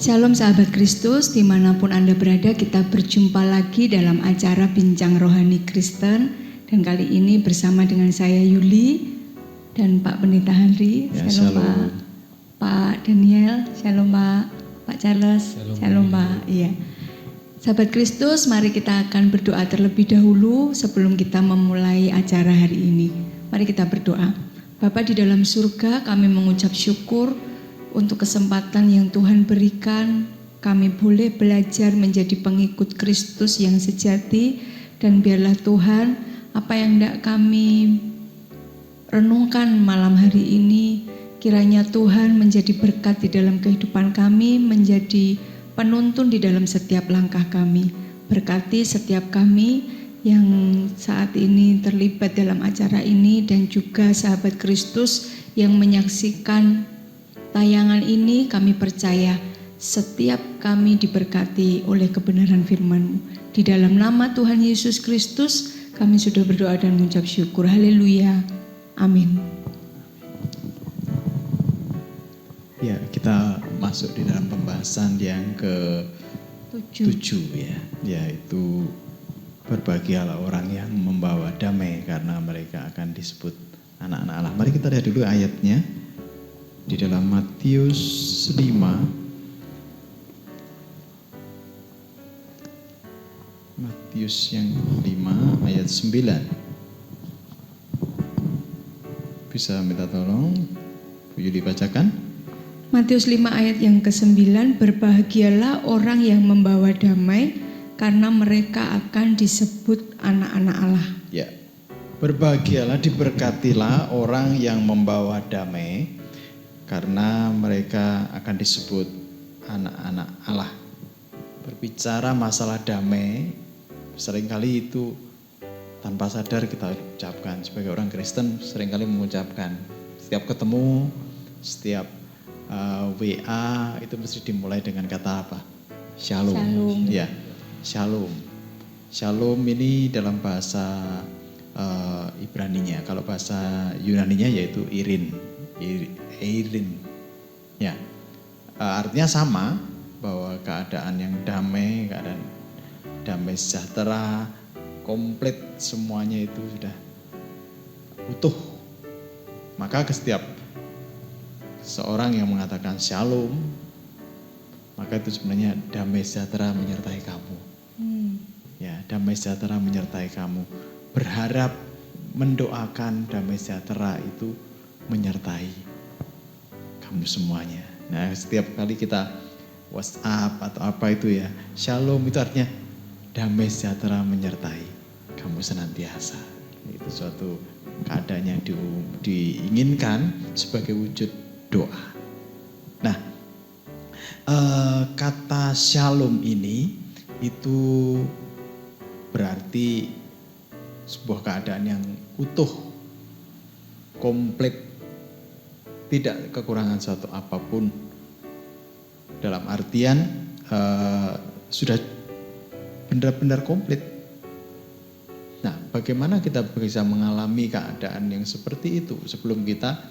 Shalom sahabat Kristus, dimanapun Anda berada, kita berjumpa lagi dalam acara Bincang Rohani Kristen. Dan kali ini bersama dengan saya Yuli dan Pak Pendeta Henry. Ya, shalom Pak Daniel, shalom Pak Charles, shalom Pak. Iya. Sahabat Kristus, mari kita akan berdoa terlebih dahulu sebelum kita memulai acara hari ini. Mari kita berdoa. Bapa di dalam surga, kami mengucap syukur untuk kesempatan yang Tuhan berikan, kami boleh belajar menjadi pengikut Kristus yang sejati. Dan biarlah Tuhan, apa yang hendak kami renungkan malam hari ini, kiranya Tuhan menjadi berkat di dalam kehidupan kami, menjadi penuntun di dalam setiap langkah kami. Berkati setiap kami yang saat ini terlibat dalam acara ini, dan juga sahabat Kristus yang menyaksikan tayangan ini. Kami percaya setiap kami diberkati oleh kebenaran firman-Mu. Di dalam nama Tuhan Yesus Kristus kami sudah berdoa dan mengucap syukur. Haleluya. Amin. Ya, kita masuk di dalam pembahasan yang ke-7 ya, yaitu berbahagialah orang yang membawa damai karena mereka akan disebut anak-anak Allah. Mari kita lihat dulu ayatnya. Di dalam Matius 5 yang 5 ayat 9. Bisa minta tolong Bu Yuli bacakan. Matius 5 ayat yang ke-9, berbahagialah orang yang membawa damai karena mereka akan disebut anak-anak Allah. Ya. Berbahagialah, diberkatilah orang yang membawa damai karena mereka akan disebut anak-anak Allah. Berbicara masalah damai, seringkali itu tanpa sadar kita ucapkan. Sebagai orang Kristen seringkali mengucapkan. Setiap ketemu, setiap WA itu mesti dimulai dengan kata apa? Shalom. Shalom. Ya, shalom. Shalom ini dalam bahasa Ibraninya. Kalau bahasa Yunaninya yaitu Irin. Ya, artinya sama, bahwa keadaan yang damai, keadaan damai sejahtera, komplit, semuanya itu sudah utuh. Maka setiap seorang yang mengatakan shalom, maka itu sebenarnya damai sejahtera menyertai kamu. Ya, damai sejahtera menyertai kamu. Berharap, mendoakan damai sejahtera itu menyertai kamu semuanya. Nah, setiap kali kita WhatsApp atau apa itu ya, shalom itu artinya damai sejahtera menyertai kamu senantiasa. Itu suatu keadaan yang diinginkan sebagai wujud doa. Nah, kata shalom ini itu berarti sebuah keadaan yang utuh, komplit, tidak kekurangan suatu apapun. Dalam artian sudah benar-benar komplit. Nah, bagaimana kita bisa mengalami keadaan yang seperti itu sebelum kita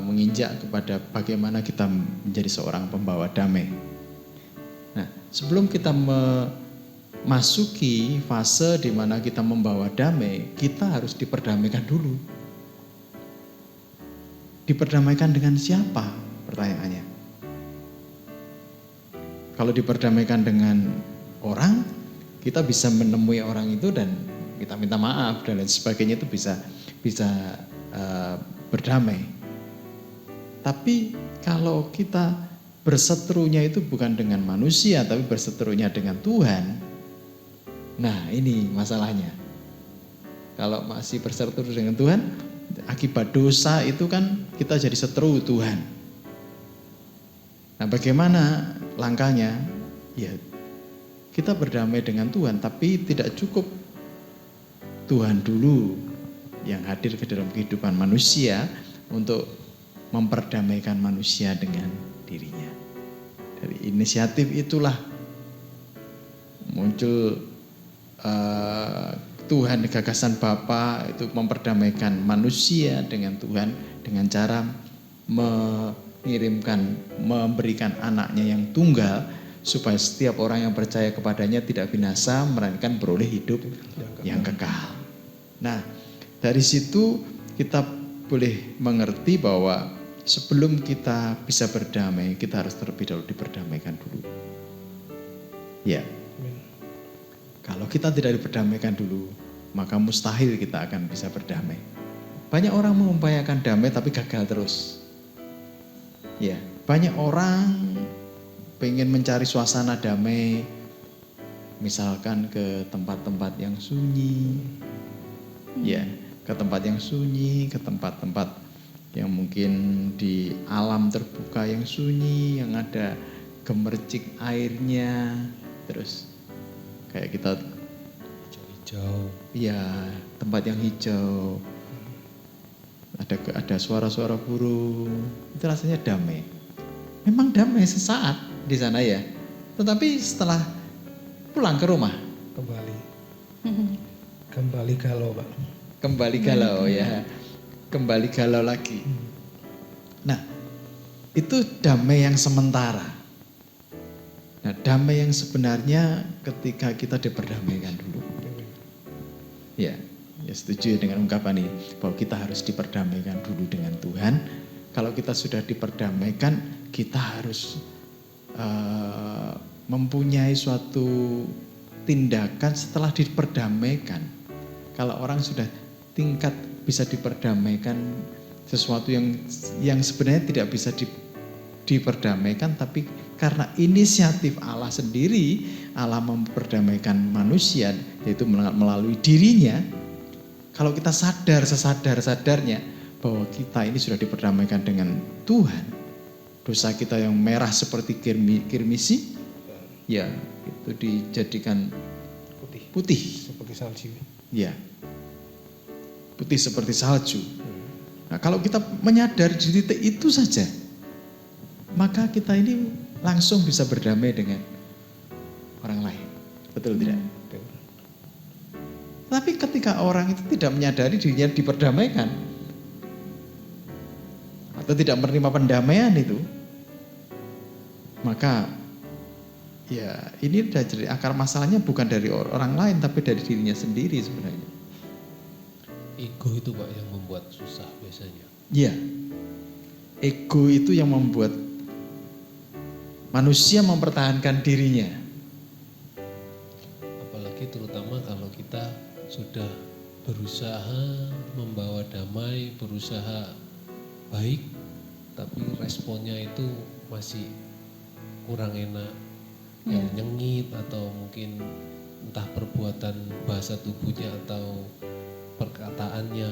menginjak kepada bagaimana kita menjadi seorang pembawa damai. Nah, sebelum kita memasuki fase di mana kita membawa damai, kita harus diperdamaikan dulu. Diperdamaikan dengan siapa? Pertanyaannya. Kalau diperdamaikan dengan orang, kita bisa menemui orang itu dan kita minta maaf dan lain sebagainya, itu bisa berdamai. Tapi kalau kita berseterunya itu bukan dengan manusia, tapi berseterunya dengan Tuhan, nah ini masalahnya. Kalau masih berseteru dengan Tuhan, akibat dosa itu kan kita jadi seteru Tuhan. Nah, bagaimana langkahnya? Ya, kita berdamai dengan Tuhan, tapi tidak cukup Tuhan dulu yang hadir ke dalam kehidupan manusia untuk memperdamaikan manusia dengan dirinya. Dari inisiatif itulah muncul Tuhan, gagasan Bapa itu memperdamaikan manusia dengan Tuhan dengan cara memberikan anaknya yang tunggal supaya setiap orang yang percaya kepadanya tidak binasa melainkan beroleh hidup yang kekal. Nah, dari situ kita boleh mengerti bahwa sebelum kita bisa berdamai, kita harus terlebih dahulu diperdamaikan dulu. Ya. Kalau kita tidak diperdamaikan dulu, maka mustahil kita akan bisa berdamai. Banyak orang mengupayakan damai tapi gagal terus. Ya, banyak orang pengen mencari suasana damai, misalkan ke tempat-tempat yang sunyi, ya, ke tempat yang sunyi, ke tempat-tempat yang mungkin di alam terbuka yang sunyi, yang ada gemercik airnya, terus kayak kita hijau, ya, tempat yang hijau. Ada suara-suara burung, itu rasanya damai. Memang damai sesaat di sana ya, tetapi setelah pulang ke rumah kembali galau, Pak. Kembali galau ya, kembali galau lagi. Nah, itu damai yang sementara. Nah, damai yang sebenarnya ketika kita diperdamaikan dulu. Ya setuju dengan ungkapan ini bahwa kita harus diperdamaikan dulu dengan Tuhan. Kalau kita sudah diperdamaikan, kita harus mempunyai suatu tindakan setelah diperdamaikan. Kalau orang sudah tingkat bisa diperdamaikan, sesuatu yang sebenarnya tidak bisa diperdamaikan, tapi karena inisiatif Allah sendiri, Allah memperdamaikan manusia, yaitu melalui dirinya. Kalau kita sadar sesadar-sadarnya bahwa kita ini sudah diperdamaikan dengan Tuhan, dosa kita yang merah seperti kirmisi, ya itu dijadikan putih seperti salju. Ya, putih seperti salju. Nah, kalau kita menyadari di titik itu saja, maka kita ini langsung bisa berdamai dengan orang lain. Betul tidak? Tapi ketika orang itu tidak menyadari dirinya diperdamaikan atau tidak menerima pendamaian itu, maka ya ini sudah jadi akar masalahnya bukan dari orang lain tapi dari dirinya sendiri sebenarnya. Ego itu, Pak, yang membuat susah biasanya. Iya, ego itu yang membuat manusia mempertahankan dirinya. Apalagi terutama kalau kita sudah berusaha membawa damai, berusaha baik, tapi responnya itu masih kurang enak, yang nyengit atau mungkin entah perbuatan bahasa tubuhnya atau perkataannya.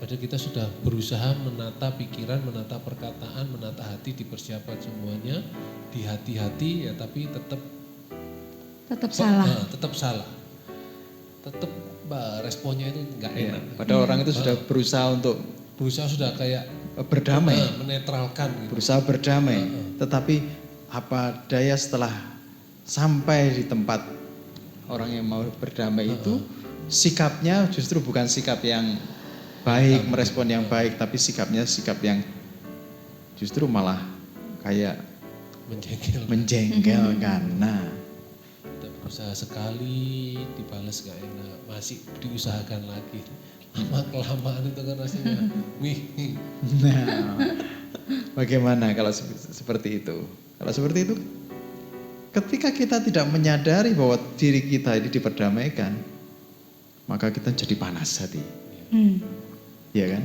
Padahal kita sudah berusaha menata pikiran, menata perkataan, menata hati, dipersiapkan semuanya, di hati-hati ya, tapi tetap salah. Tetap salah. Tetap responnya itu nggak enak. Padahal orang itu sudah berusaha sudah kayak berdamai, menetralkan gitu. berusaha berdamai. Tetapi apa daya setelah sampai di tempat orang yang mau berdamai itu, sikapnya justru bukan sikap yang baik, merespon yang baik, tapi sikapnya sikap yang justru malah kayak menjengkelkan. Nah, berusaha sekali dibalas gak enak, masih diusahakan lagi, lama kelamaan itu kan rasanya Nah, bagaimana kalau seperti itu? Kalau seperti itu, ketika kita tidak menyadari bahwa diri kita ini diperdamaikan, maka kita jadi panas hati. Iya kan?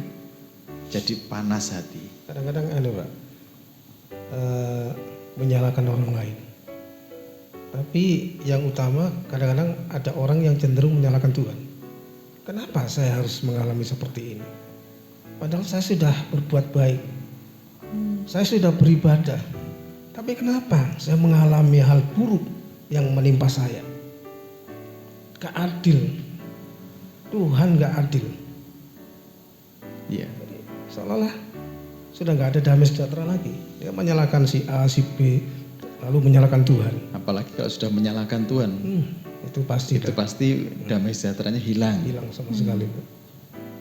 Jadi panas hati. Kadang-kadang Pak, menyalahkan orang lain. Tapi yang utama kadang-kadang ada orang yang cenderung menyalahkan Tuhan. Kenapa saya harus mengalami seperti ini? Padahal saya sudah berbuat baik. Saya sudah beribadah. Tapi kenapa saya mengalami hal buruk yang menimpa saya? Gak adil. Tuhan gak adil. Iya. Seolah-olah sudah gak ada damai sejahtera lagi. Dia menyalahkan si A, si B, lalu menyalahkan Tuhan. Apalagi kalau sudah menyalahkan Tuhan, itu pasti damai sejahteranya hilang. hilang sama sekali.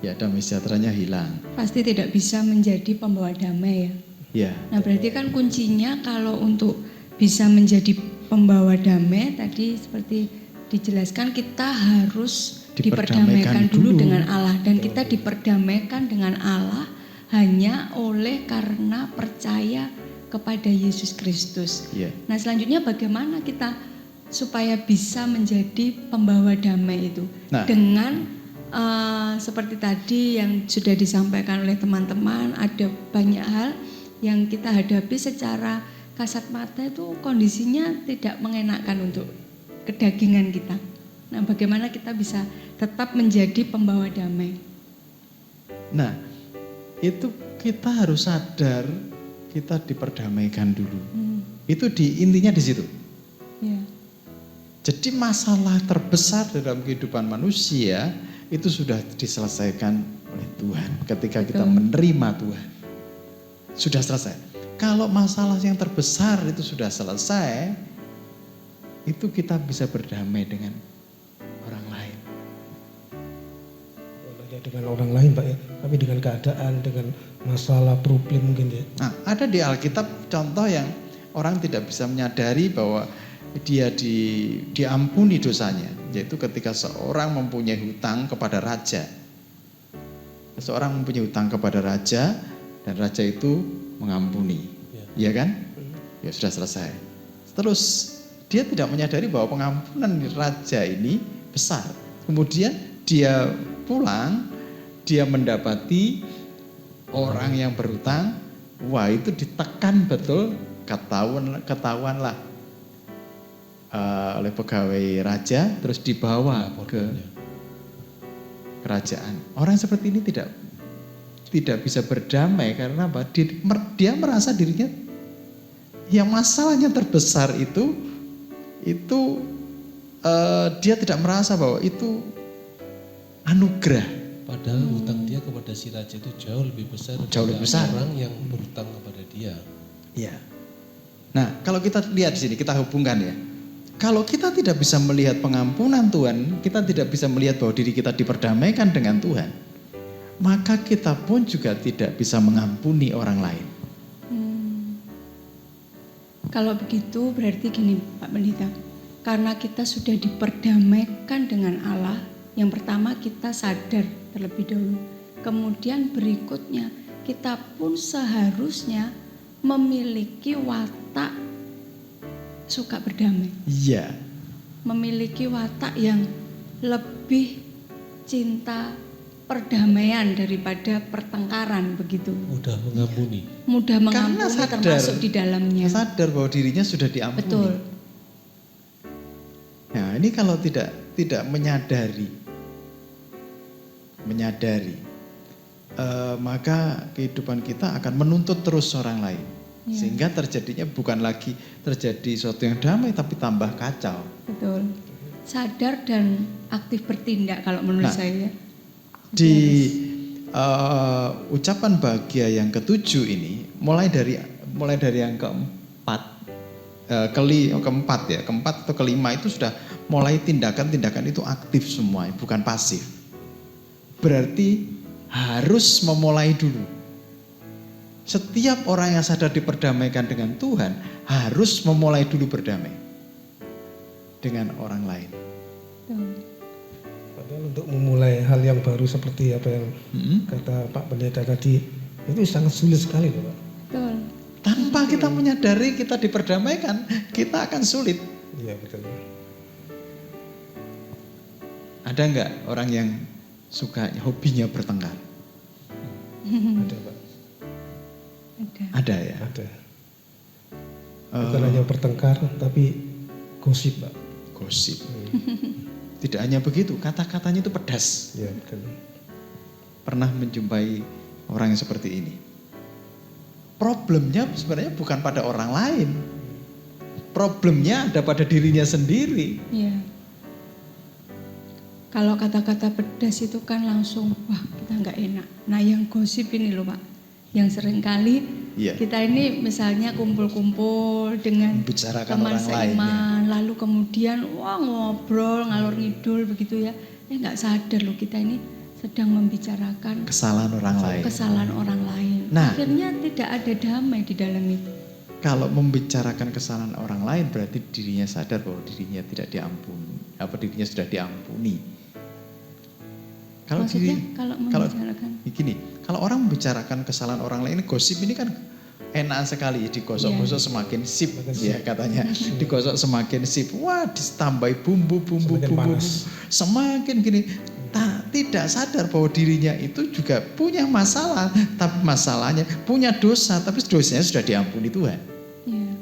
Ya, damai sejahteranya hilang. Pasti tidak bisa menjadi pembawa damai ya. Ya. Nah berarti kan kuncinya kalau untuk bisa menjadi pembawa damai tadi seperti dijelaskan kita harus diperdamaikan dulu dengan Allah, dan kita diperdamaikan dengan Allah hanya oleh karena percaya kepada Yesus Kristus. Ya. Nah selanjutnya bagaimana kita supaya bisa menjadi pembawa damai itu? Nah. Dengan seperti tadi yang sudah disampaikan oleh teman-teman, ada banyak hal yang kita hadapi secara kasat mata itu kondisinya tidak mengenakan untuk kedagingan kita. Nah bagaimana kita bisa tetap menjadi pembawa damai? Nah, itu kita harus sadar kita diperdamaikan dulu. Itu intinya di situ. Ya. Jadi masalah terbesar dalam kehidupan manusia itu sudah diselesaikan oleh Tuhan ketika kita menerima Tuhan. Sudah selesai. Kalau masalah yang terbesar itu sudah selesai, itu kita bisa berdamai dengan orang lain. Hanya dengan orang lain Pak ya, tapi dengan keadaan, dengan masalah, problem mungkin ya. Nah, ada di Alkitab contoh yang orang tidak bisa menyadari bahwa dia diampuni dosanya, yaitu ketika seorang mempunyai hutang kepada raja. Seseorang mempunyai hutang kepada raja dan raja itu mengampuni. Iya kan? Ya sudah selesai. Terus dia tidak menyadari bahwa pengampunan raja ini besar. Kemudian dia pulang, dia mendapati orang yang berhutang, wah itu ditekan betul, ketahuanlah oleh pegawai raja, terus dibawa ke kerajaan. Orang seperti ini tidak bisa berdamai karena apa? Dia merasa dirinya yang masalahnya terbesar itu dia tidak merasa bahwa itu anugerah. Padahal hutang dia kepada si raja itu jauh lebih besar besar. Orang yang berhutang kepada dia. Ya. Nah, kalau kita lihat di sini, kita hubungkan ya. Kalau kita tidak bisa melihat pengampunan Tuhan, kita tidak bisa melihat bahwa diri kita diperdamaikan dengan Tuhan, maka kita pun juga tidak bisa mengampuni orang lain. Kalau begitu berarti gini Pak Pendeta, karena kita sudah diperdamaikan dengan Allah, yang pertama kita sadar terlebih dahulu, kemudian berikutnya kita pun seharusnya memiliki watak suka berdamai. Iya. Memiliki watak yang lebih cinta perdamaian daripada pertengkaran begitu. Mudah mengampuni. Mudah mengampuni Karena sadar, termasuk di dalamnya. Sadar bahwa dirinya sudah diampuni. Betul. Nah, ini kalau tidak menyadari, maka kehidupan kita akan menuntut terus orang lain. Ya. Sehingga terjadinya bukan lagi terjadi sesuatu yang damai, tapi tambah kacau. Betul. Sadar dan aktif bertindak kalau menurut saya. Di ucapan bahagia yang ketujuh ini, mulai dari yang keempat atau kelima itu sudah mulai tindakan-tindakan itu aktif semua, bukan pasif. Berarti harus memulai dulu. Setiap orang yang sadar diperdamaikan dengan Tuhan harus memulai dulu berdamai dengan orang lain. Padahal untuk memulai hal yang baru seperti apa yang kata Pak Pendeta tadi, itu sangat sulit sekali Pak. Betul. Tanpa kita menyadari kita diperdamaikan, kita akan sulit. Iya betul. Ada enggak orang yang suka hobinya bertengkar? Ada Pak. Ada ya? Ada. Bukan hanya bertengkar, tapi gosip Pak. Gosip. Tidak hanya begitu, kata-katanya itu pedas. Ya, betul. Pernah menjumpai orang yang seperti ini. Problemnya sebenarnya bukan pada orang lain. Problemnya ada pada dirinya sendiri. Iya. Kalau kata-kata pedas itu kan langsung, wah kita nggak enak. Nah yang gosip ini loh Pak, yang seringkali kita ini misalnya kumpul-kumpul dengan teman seiman, lalu kemudian wah ngobrol ngalor ngidul begitu ya, nggak sadar loh kita ini sedang membicarakan kesalahan orang lain. kesalahan orang lain. Nah. Akhirnya tidak ada damai di dalam itu. Kalau membicarakan kesalahan orang lain berarti dirinya sadar bahwa dirinya tidak diampuni, dirinya sudah diampuni. Kalau Maksudnya kalau membicarakan begini, kalau orang membicarakan kesalahan orang lain, gosip ini kan enak sekali, digosok-gosok semakin sip ya katanya. Digosok semakin sip. Wah, ditambahi bumbu-bumbu semakin gini. Tidak sadar bahwa dirinya itu juga punya masalah, tapi masalahnya punya dosa, tapi dosanya sudah diampuni Tuhan. ya.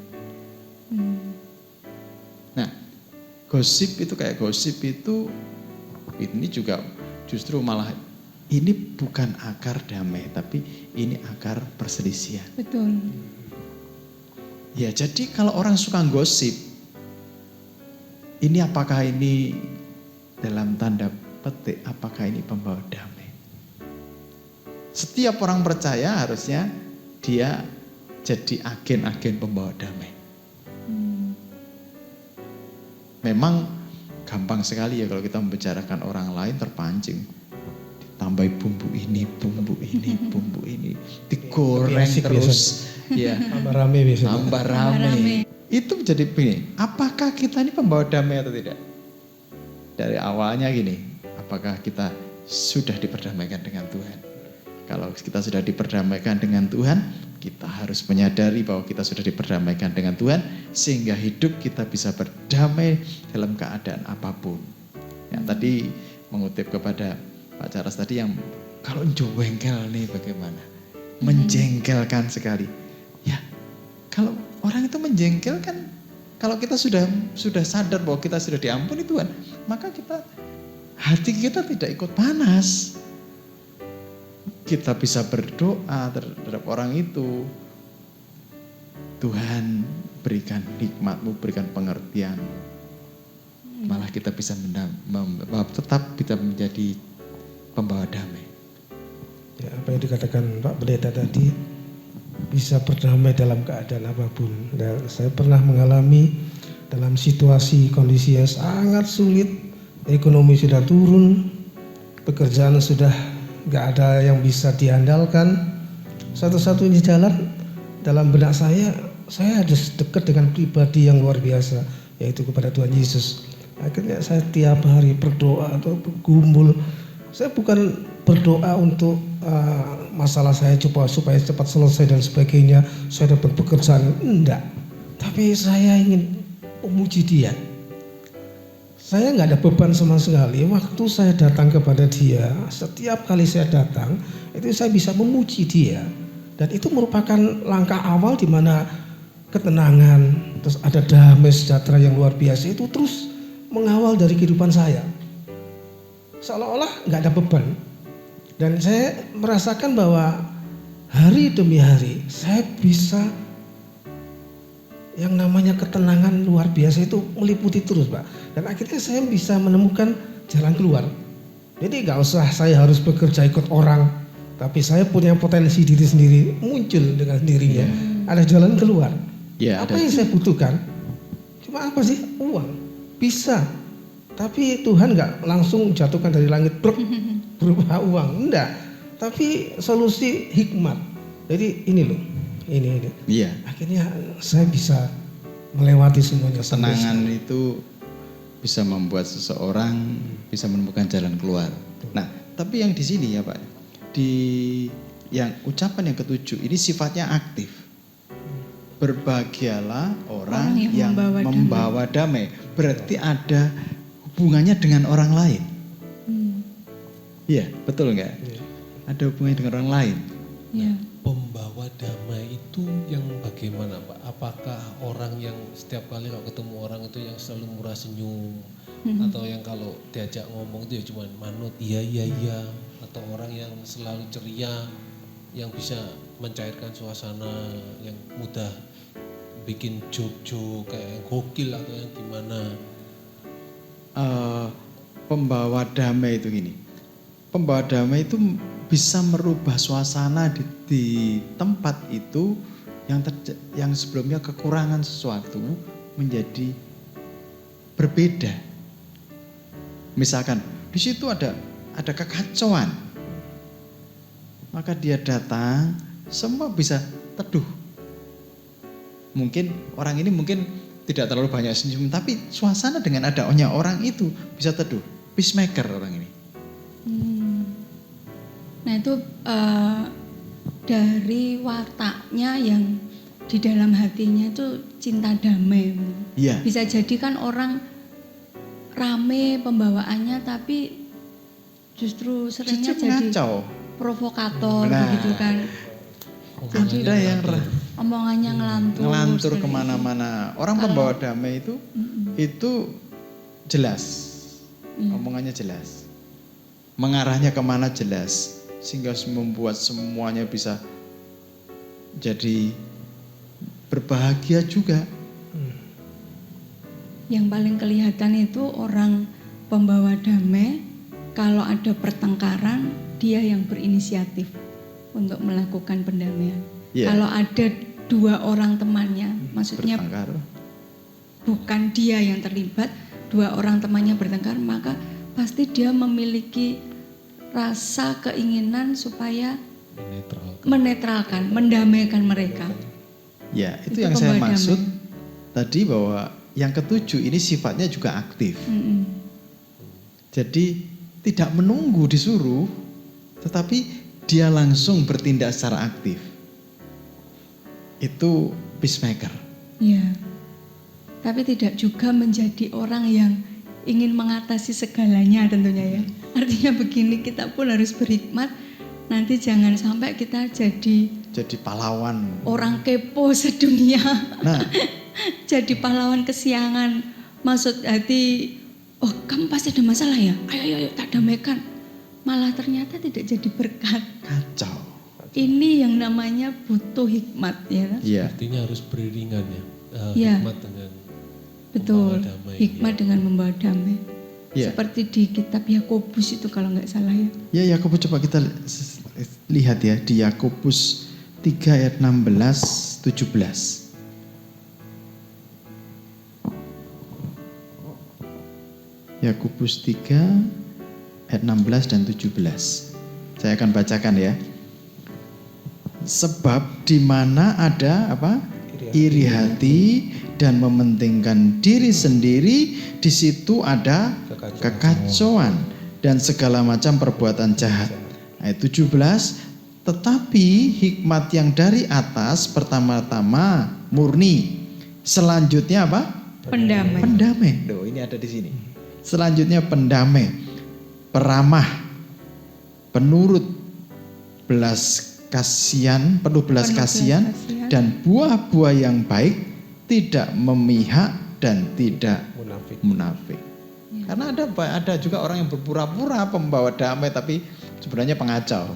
Nah, gosip itu kayak gosip itu ini juga justru malah ini bukan akar damai, tapi ini akar perselisihan. Betul. Ya, jadi kalau orang suka gosip, ini apakah ini dalam tanda petik, apakah ini pembawa damai? Setiap orang percaya harusnya dia jadi agen-agen pembawa damai. Memang gampang sekali ya kalau kita membicarakan orang lain terpancing. Tambah bumbu ini, digoreng terus. Ya, tambah rame biasanya. Tambah rame. Itu menjadi begini, apakah kita ini pembawa damai atau tidak? Dari awalnya gini, apakah kita sudah diperdamaikan dengan Tuhan? Kalau kita sudah diperdamaikan dengan Tuhan, kita harus menyadari bahwa kita sudah diperdamaikan dengan Tuhan, sehingga hidup kita bisa berdamai dalam keadaan apapun. Yang tadi mengutip kepada Pak Charles tadi yang kalau jengkel nih bagaimana? Menjengkelkan sekali. Ya, kalau orang itu menjengkelkan, kalau kita sudah sadar bahwa kita sudah diampuni Tuhan, maka hati kita tidak ikut panas. Kita bisa berdoa terhadap orang itu. Tuhan berikan hikmat-Mu, berikan pengertian. Malah kita bisa tetap kita menjadi pembawa damai. Ya, apa yang dikatakan Pak Pendeta tadi, bisa berdamai dalam keadaan apapun. Dan saya pernah mengalami dalam situasi kondisi yang sangat sulit, ekonomi sudah turun, pekerjaan sudah gak ada yang bisa diandalkan. Satu-satunya jalan dalam benak saya harus dekat dengan pribadi yang luar biasa, yaitu kepada Tuhan Yesus. Akhirnya saya tiap hari berdoa atau bergumul. Saya bukan berdoa untuk masalah saya supaya cepat selesai dan sebagainya, saya dapat pekerjaan, enggak. Tapi saya ingin memuji Dia. Saya nggak ada beban sama sekali. Waktu saya datang kepada Dia, setiap kali saya datang, itu saya bisa memuji Dia. Dan itu merupakan langkah awal di mana ketenangan, terus ada damai sejahtera yang luar biasa itu terus mengawal dari kehidupan saya. Seolah-olah nggak ada beban. Dan saya merasakan bahwa hari demi hari saya bisa yang namanya ketenangan luar biasa itu meliputi terus, Pak. Dan akhirnya saya bisa menemukan jalan keluar. Jadi nggak usah saya harus bekerja ikut orang, tapi saya punya potensi diri sendiri muncul dengan sendirinya. Ada jalan keluar. Apa yang saya butuhkan? Cuma apa sih? Uang. Bisa. Tapi Tuhan nggak langsung jatuhkan dari langit berupa uang, enggak. Tapi solusi hikmat. Jadi ini loh, ini. Iya. Akhirnya saya bisa melewati semuanya. Ketenangan itu bisa membuat seseorang bisa menemukan jalan keluar. Nah, tapi yang di sini ya Pak, di yang ucapan yang ketujuh ini sifatnya aktif. Berbahagialah orang yang membawa damai. Berarti ada hubungannya dengan orang lain. Iya, betul enggak? Ada hubungannya dengan orang lain. Iya. Pembawa damai itu yang bagaimana Pak? Apakah orang yang setiap kali kalau ketemu orang itu yang selalu murah senyum, atau yang kalau diajak ngomong itu ya cuma manut iya, atau orang yang selalu ceria, yang bisa mencairkan suasana, yang mudah bikin joke-joke kayak gokil atau yang gimana? Pembawa damai itu gini. Pembawa damai itu bisa merubah suasana di tempat itu yang sebelumnya kekurangan sesuatu menjadi berbeda. Misalkan di situ ada ada kekacauan, maka dia datang, semua bisa teduh. Mungkin orang ini mungkin tidak terlalu banyak senyum, tapi suasana dengan adanya orang itu bisa teduh. Peacemaker orang ini. Nah itu dari wataknya yang di dalam hatinya itu cinta damai. Iya. Bisa jadi kan orang rame pembawaannya tapi justru seringnya Justru jadi mengacau. provokator Nah. begitu kan. Jadi Ada yang omongannya ngelantur sekali. kemana-mana. Orang pembawa damai itu jelas. Omongannya jelas. Mengarahnya kemana jelas. Sehingga membuat semuanya bisa jadi berbahagia juga. Yang paling kelihatan itu orang pembawa damai, kalau ada pertengkaran dia yang berinisiatif untuk melakukan pendamaian. Iya. Kalau ada dua orang temannya, maksudnya Bertengkar. bukan dia yang terlibat, dua orang temannya bertengkar, maka pasti dia memiliki rasa keinginan supaya menetralkan, mendamaikan mereka. Ya, itu Itu yang saya pembawa maksud damai. tadi, bahwa yang ketujuh ini sifatnya juga aktif. Jadi tidak menunggu disuruh, tetapi dia langsung bertindak secara aktif. Itu peacemaker. Ya, tapi tidak juga menjadi orang yang ingin mengatasi segalanya tentunya ya. Artinya begini, kita pun harus berhikmat. Nanti jangan sampai kita jadi pahlawan. orang kepo sedunia. Nah, Jadi pahlawan kesiangan. Maksud hati, oh kamu pasti ada masalah ya? Ayo tak damaikan. Malah ternyata tidak jadi berkat. kacau. Ini yang namanya butuh hikmat ya. Iya. Artinya harus beriringan ya. Iya. Hikmat dengan Betul, membawa damai. hikmat dengan membawa damai. Iya. Seperti di kitab Yakobus itu kalau nggak salah ya. Ya, Yakobus, coba kita lihat ya di Yakobus 3 ayat 16 17. Yakobus 3 ayat 16 dan 17. Saya akan bacakan ya. Sebab di mana ada apa? Iri hati dan mementingkan diri sendiri, di situ ada kekacauan dan segala macam perbuatan jahat. Ayat 17, tetapi hikmat yang dari atas pertama-tama murni. Selanjutnya apa? Pendamai. Pendamai. Loh, ini ada di sini. Selanjutnya pendamai, peramah, penurut belas kasihan, penuh belas kasihan, dan buah-buah yang baik, tidak memihak dan tidak munafik. Karena ada juga orang yang berpura-pura pembawa damai tapi sebenarnya pengacau.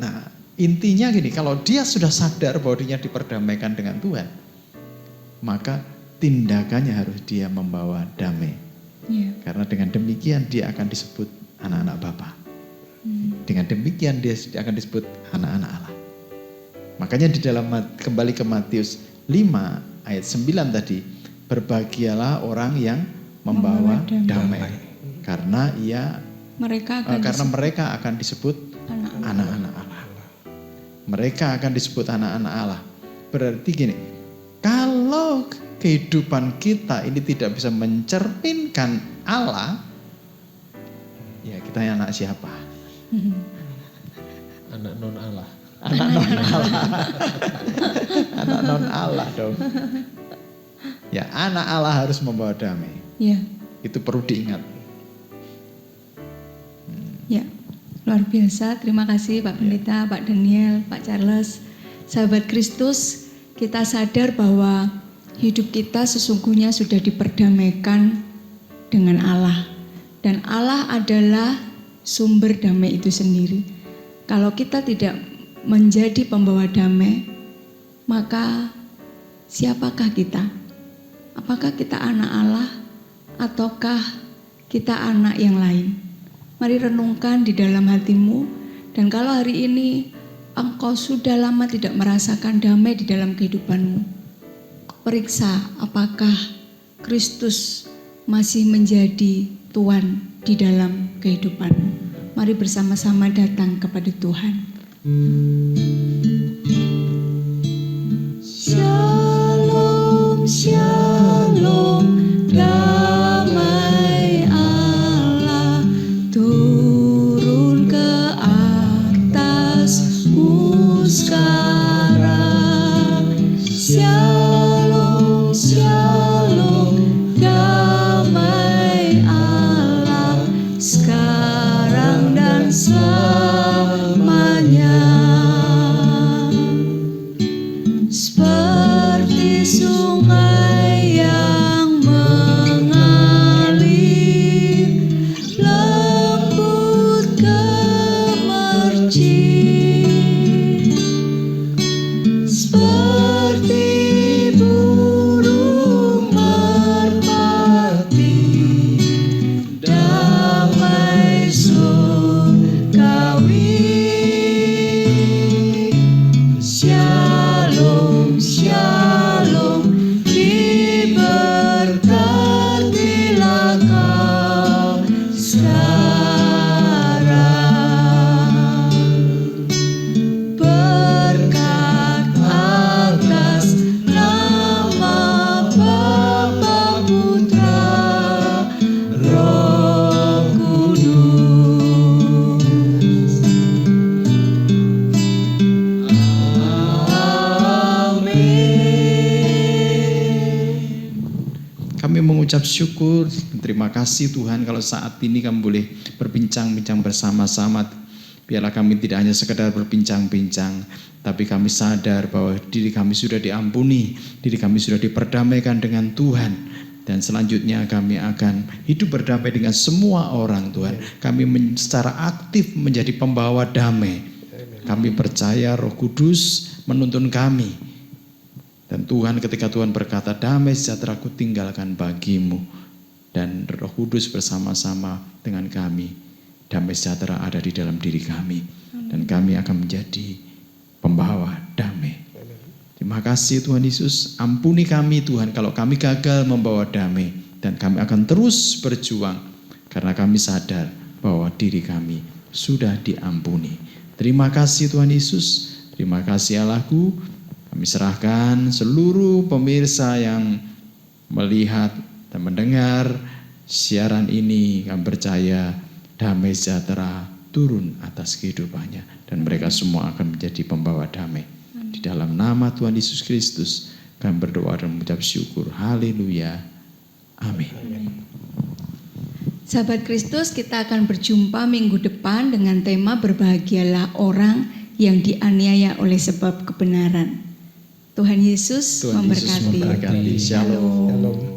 Nah, intinya gini, kalau dia sudah sadar bahwa dirinya diperdamaikan dengan Tuhan, maka tindakannya harus dia membawa damai. Ya. Karena dengan demikian dia akan disebut anak-anak Bapa. Dengan demikian dia akan disebut anak-anak Allah. Makanya di dalam, kembali ke Matius 5 ayat 9 tadi, berbahagialah orang yang membawa damai. Karena mereka akan disebut anak-anak Allah. Mereka akan disebut anak-anak Allah. Berarti gini, kalau kehidupan kita ini tidak bisa mencerminkan Allah, ya kita anak siapa? Anak non Allah. Anak non Allah. Anak non Allah dong. Ya, anak Allah harus membawa damai. Ya. Itu perlu diingat. Ya, luar biasa. Terima kasih Pak Pendeta, Pak Daniel, Pak Charles. Sahabat Kristus, kita sadar bahwa hidup kita sesungguhnya sudah diperdamaikan dengan Allah. Dan Allah adalah sumber damai itu sendiri. Kalau kita tidak menjadi pembawa damai, maka siapakah kita? Apakah kita anak Allah ataukah kita anak yang lain? Mari renungkan di dalam hatimu, dan kalau hari ini engkau sudah lama tidak merasakan damai di dalam kehidupanmu, periksa apakah Kristus masih menjadi Tuhan di dalam kehidupanmu. Mari bersama-sama datang kepada Tuhan. Shalom, shalom, damai Allah turun ke atasmu sekarang. Shalom, shalom, damai Allah sekarang dan selamanya. Seperti sungai yang mengalir, lembut gemercik, seperti burung merpati, damai surgawi. Shalom, shalom, diberkatilah kau sekarang. Berkat atas nama Bapa, Putra, Roh Kudus. Kami mengucap syukur, terima kasih Tuhan kalau saat ini kami boleh berbincang-bincang bersama-sama. Biarlah kami tidak hanya sekedar berbincang-bincang, tapi kami sadar bahwa diri kami sudah diampuni, diri kami sudah diperdamaikan dengan Tuhan. Dan selanjutnya kami akan hidup berdamai dengan semua orang Tuhan. Kami secara aktif menjadi pembawa damai. Kami percaya Roh Kudus menuntun kami. Dan Tuhan, ketika Tuhan berkata, damai sejahtera ku tinggalkan bagimu, dan Roh Kudus bersama-sama dengan kami, damai sejahtera ada di dalam diri kami, dan kami akan menjadi pembawa damai. Terima kasih Tuhan Yesus, ampuni kami Tuhan kalau kami gagal membawa damai, dan kami akan terus berjuang karena kami sadar bahwa diri kami sudah diampuni. Terima kasih Tuhan Yesus, terima kasih Allahku. Kami serahkan seluruh pemirsa yang melihat dan mendengar siaran ini. Kami percaya damai sejahtera turun atas kehidupannya, dan mereka semua akan menjadi pembawa damai. Di dalam nama Tuhan Yesus Kristus kami berdoa dan mengucap syukur. Haleluya. Amin. Sahabat Kristus, kita akan berjumpa minggu depan dengan tema berbahagialah orang yang dianiaya oleh sebab kebenaran. Tuhan Yesus memberkati. Shalom. Shalom.